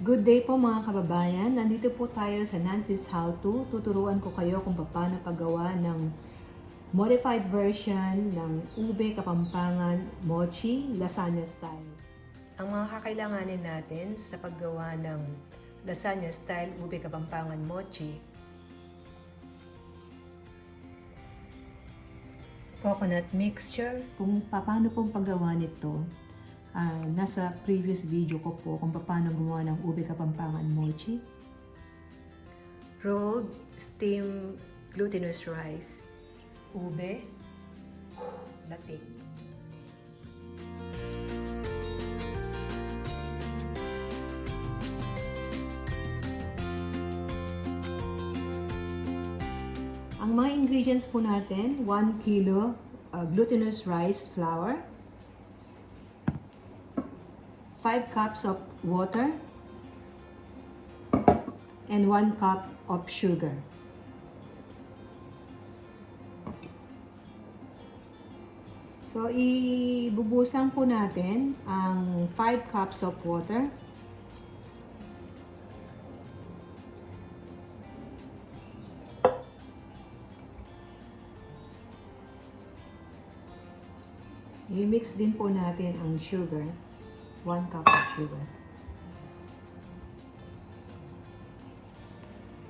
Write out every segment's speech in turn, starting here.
Good day po mga kababayan. Nandito po tayo sa Nancy's How To. Tuturuan ko kayo kung paano paggawa ng modified version ng ube kapampangan mochi lasagna style. Ang mga kakailanganin natin sa paggawa ng lasagna style ube kapampangan mochi: coconut mixture. Kung paano pong paggawa nito, nasa previous video ko po kung paano gumawa ng ube kapampangan mochi. Rolled steamed glutinous rice, ube, latik. Ang mga ingredients po natin: 1 kilo glutinous rice flour, 5 cups of water, and 1 cup of sugar. So, ibubusan po natin ang 5 cups of water. I-mix din po natin ang sugar. 1 cup of sugar.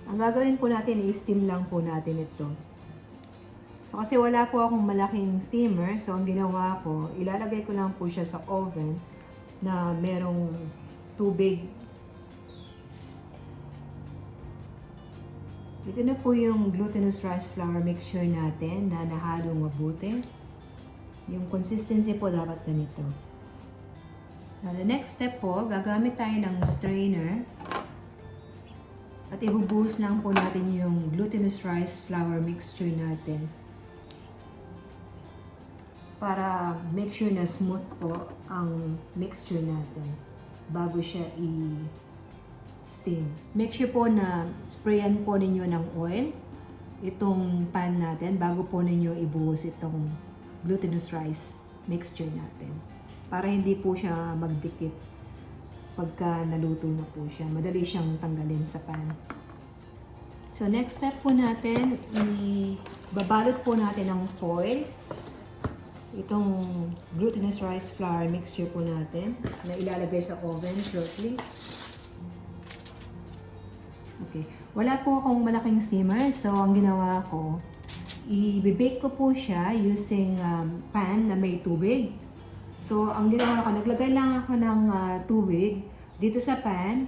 Ang gagawin po natin, i-steam lang po natin ito. So, kasi wala po akong malaking steamer, so ang ginawa ko, ilalagay ko lang po siya sa oven na merong tubig. Ito na po yung glutinous rice flour mixture natin na nahalong mabuti. Yung consistency po dapat ganito. Now, the next step po, gagamit tayo ng strainer at ibubuhos lang po natin yung glutinous rice flour mixture natin para make sure na smooth po ang mixture natin bago siya i-steam. Make sure po na sprayan po ninyo ng oil itong pan natin bago po ninyo ibuhos itong glutinous rice mixture natin, para hindi po siya magdikit pagka naluto na po siya. Madali siyang tanggalin sa pan. So, next step po natin, ibabalot po natin ng foil itong glutinous rice flour mixture po natin na ilalagay sa oven shortly. Okay. Wala po akong malaking steamer, so ang ginawa ko, i-bake ko po siya using pan na may tubig. So, ang ginawa ko, naglagay lang ako ng tubig dito sa pan.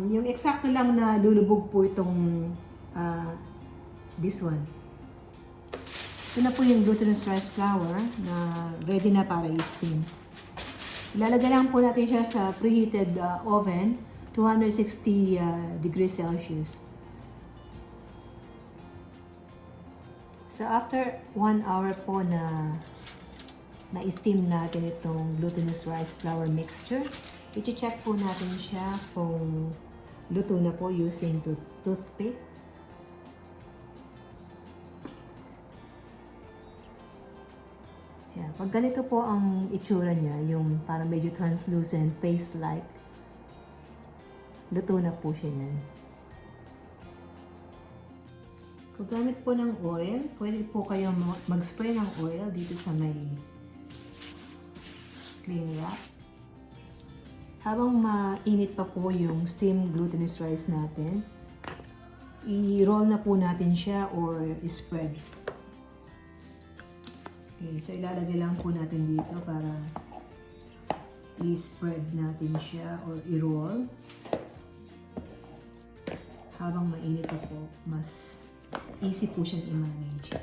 Yung eksakto lang na lulubog po itong this one. Ito na po yung glutinous rice flour na ready na para i-steam. Ilalagay lang po natin siya sa preheated oven, 260 degrees Celsius. So, after 1 hour po na-steam natin itong glutinous rice flour mixture, i-check po natin siya kung luto na po using toothpick. Yeah, pag ganito po ang itsura niya, yung parang medyo translucent, paste-like, luto na po siya niyan. Kung gamit po ng oil, pwede po kayo mag-spray ng oil dito sa may cling wrap. Habang mainit pa po yung steamed glutinous rice natin, i-roll na po natin siya or i-spread. Okay, so ilalagay lang po natin dito para i-spread natin siya or i-roll. Habang mainit pa po, mas easy po siyang i-manage.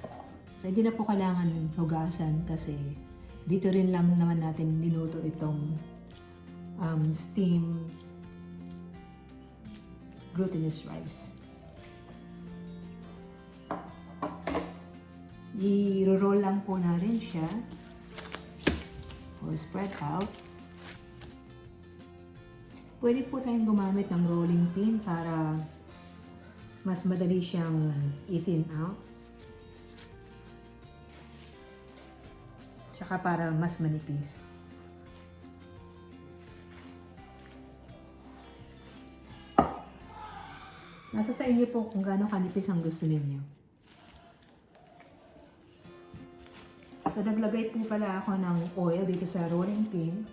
So, hindi na po kailangan hugasan kasi dito rin lang naman natin niluto itong steamed glutinous rice. I-roll lang po natin siya or spread out. Pwede po tayong gumamit ng rolling pin para mas madali siyang i-thin out. Tsaka para mas manipis. Nasa sa inyo po kung gaano kanipis ang gusto ninyo. So, naglagay po pala ako ng oil dito sa rolling pin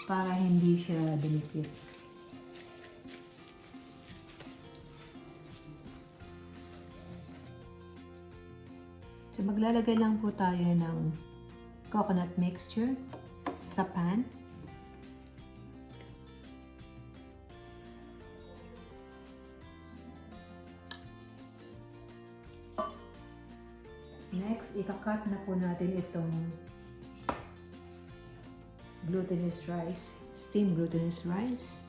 para hindi siya dumikit. So, maglalagay lang po tayo ng coconut mixture sa pan. Next, ikakat na po natin itong glutinous rice, steamed glutinous rice.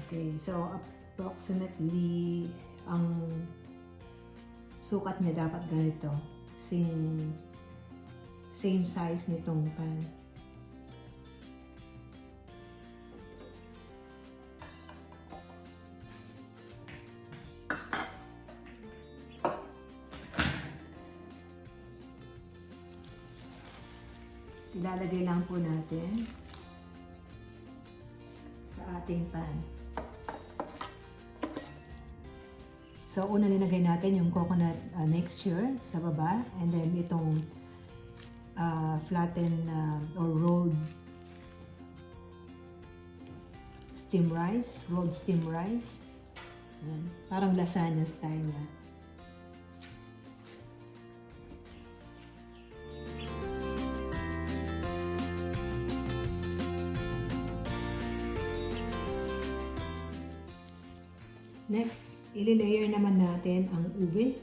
Okay, so approximately ang sukat niya dapat ganito. Same size nitong pan. Ilalagay lang po natin sa ating pan. So, una nilagay natin yung coconut mixture sa baba, and then itong flattened or rolled steam rice, rolled steam rice. Yan. Parang lasagna style na. Next, ili-layer naman natin ang ube.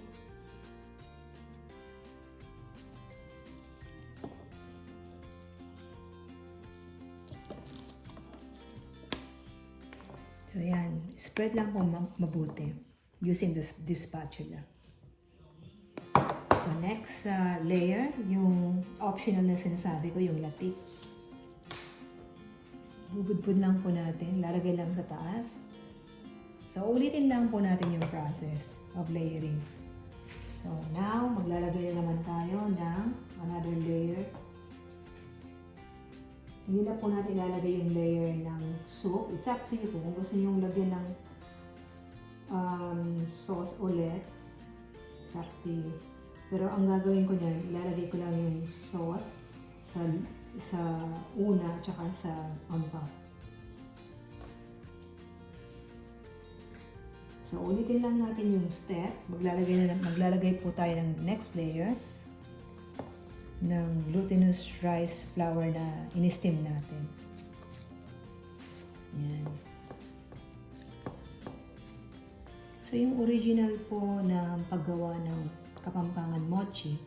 So yan, spread lang po mabuti using this spatula. So next layer, yung optional na sinasabi ko, yung latik. Bubudbud lang po natin, lalagay lang sa taas. So, ulitin lang po natin yung process of layering. So, now, maglalagay naman tayo ng another layer. Hindi na po natin ilalagay yung layer ng soup. It's up to you po. Kung gusto nyo lagyan ng sauce ulit, it's up to you. Pero ang gagawin ko niyan, ilalagay ko lang yung sauce sa una at saka sa on top. So, ulitin lang natin yung step. Maglalagay po tayo ng next layer ng glutinous rice flour na in-steam natin. Yan. So, yung original po na paggawa ng Kapampangan mochi,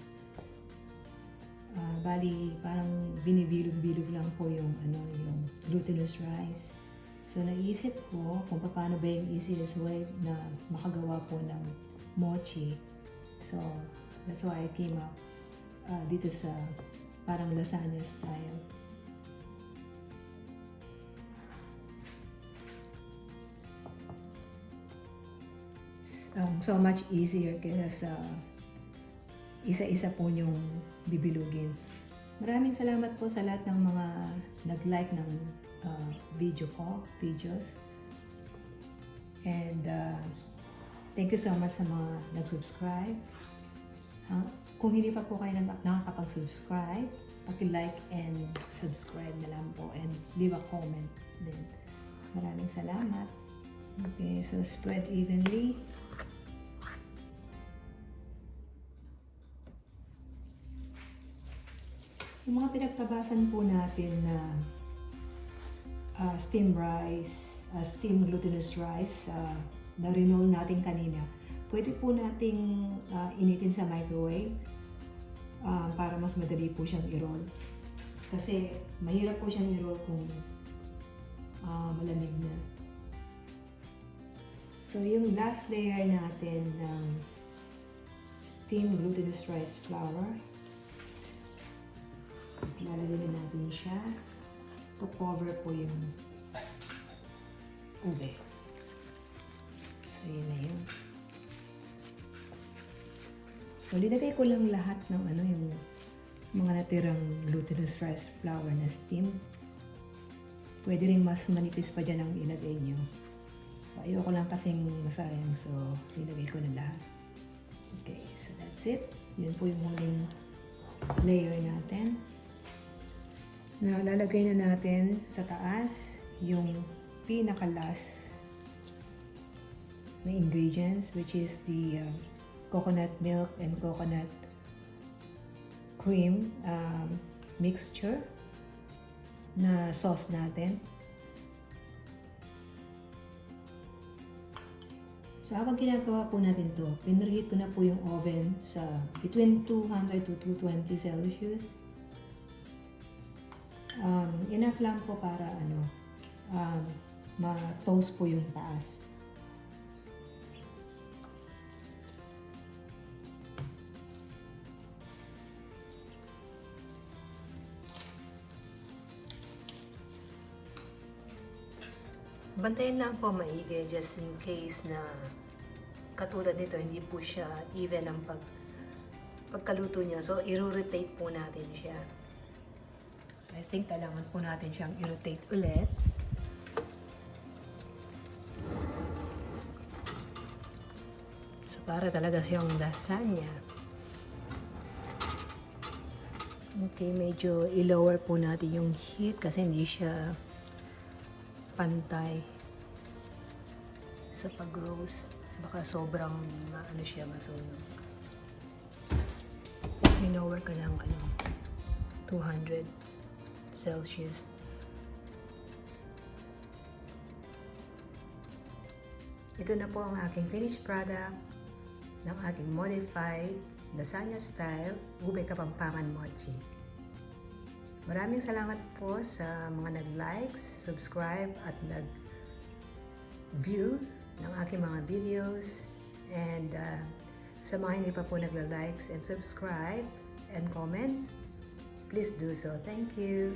bali parang binibilog-bilog lang po yung glutinous rice. So, naisip ko kung paano ba yung easiest way na makagawa po ng mochi. So, that's why I came up dito sa parang lasagna style. So much easier kaysa sa isa-isa po yung bibilugin. Maraming salamat po sa lahat ng mga nag-like ng videos. And thank you so much sa mga nag-subscribe. Kung hindi pa po kayo nakakapag-subscribe, paki-like and subscribe na lang po and leave a comment din. Maraming salamat. Okay, so spread evenly. Yung mga pinagtabasan po natin na steamed rice, steamed glutinous rice na rinol natin kanina, pwede po nating initin sa microwave para mas madali po siyang i-roll. Kasi mahirap po siyang i-roll kung malamig na. So yung last layer natin ng steamed glutinous rice flour, lalagyan natin siya to cover po yung ube. So, yun na yun. So, linagay ko lang lahat ng yung mga natirang glutinous rice flour na steam Pwede rin mas manipis pa dyan ang ilagay nyo. So, ayoko lang kasing masayang. So, ilagay ko na lahat. Okay, so that's it. Yun po yung huling layer natin. Na lalagay na natin sa taas yung pinaka-last na ingredients, which is the coconut milk and coconut cream mixture na sauce natin. So, habang ginagawa po natin to, pinreheat ko na po yung oven sa between 200 to 220 Celsius. Enough lang po para ma-toast po yung taas. Bantayan lang po maigi just in case na katulad nito hindi po siya even ang pagkaluto niya. So, i-rotate po natin siya. I think kailangan po natin siyang i-rotate ulit. So, para talaga siyang lasagna. Okay, medyo i-lower po natin yung heat kasi hindi siya pantay sa pag-roast. Baka sobrang siya masunog. Minower ko ng 200 Celsius. Ito na po ang aking finished product ng aking modified Lasagna Style Ube Kapampangan Mochi. Maraming salamat po sa mga nag-likes, subscribe at nag-view ng aking mga videos, and sa mga hindi pa po nagla-likes and subscribe and comments, please do so. Thank you!